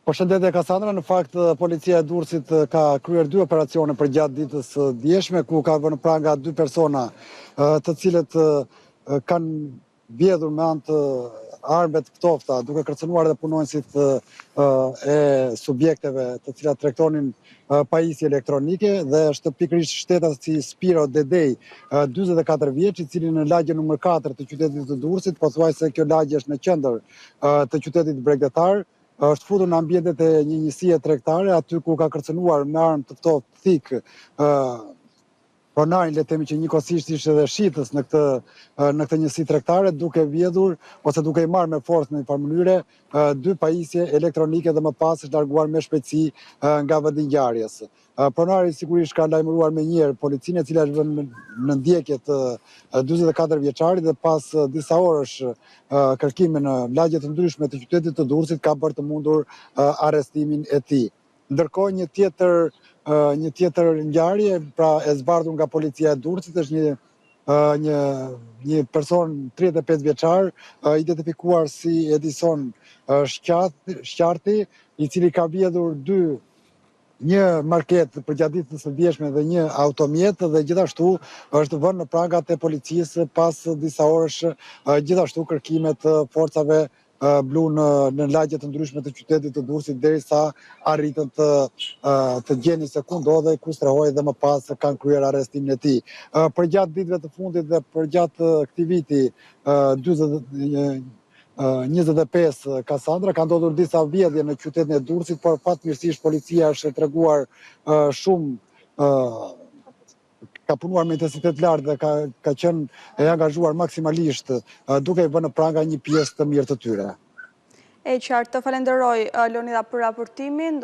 Përshëndetje Kasandra, në fakt policia e Durrësit ka kryer 2 operacione për gjatë ditës së djeshme, ku ka vënë pranga 2 persona të cilët kanë vjedhur me anë të armëve të ftofta, duke kërcënuar edhe punonësit e subjekteve të cilat tregtonin pajisje elektronike, dhe është pikërisht shtetasi Spiro Dedej, 44 vjeç, i cili në lagje numër 4 të qytetit të Durrësit, pothuajse kjo lagje është në qendër të qytetit bregdetar, është futur në ambientet e një njësie tregtare, aty ku ka kërcënuar me armë të ftohtë thik pronarin, le të themi që njëkohësisht ishte edhe shitës në këtë njësi tregtare, duke vjedhur ose duke i marrë me forcë në një farë mënyre 2 pajisje elektronike dhe më pas është larguar me shpejtësi nga vendi i ngjarjes. Pronari sigurisht ka lajmëruar menjëherë policinë, e cila është vënë në ndjekje të 44 vjeçarit dhe pas disa orësh kërkime në lagje të ndryshme të qytetit të Durrësit ka bërë të mundur arrestimin e tij. Ndërkohë një tjetër ngjarje, pra e zbardhur nga policia e Durrësit, është një person 35 vjeçar, identifikuar si Edison Shqarti, i cili ka vjedhur një market për gjatë ditës së djeshme dhe një automjet, dhe gjithashtu është vënë në prangat e policisë pas disa orësh gjithashtu kërkime të forcave blu në lagje të ndryshme të qytetit të Durrësit, derisa arritën të gjeni se ku ndodhej, ku strehoi dhe më pas kanë kryer arrestimin e tij. Për gjatë ditëve të fundit dhe për gjatë këtij viti 25 Kasandra, ka ndodhur disa vjedhje në qytetin e Durrësit, por fatmirësisht policia është treguar shumë ka punuar me intensitet lartë dhe ka qenë e angazhuar maksimalisht duke i vënë në pranga një pjesë të mirë të tyre. E qartë, të falenderoj Leonida për raportimin.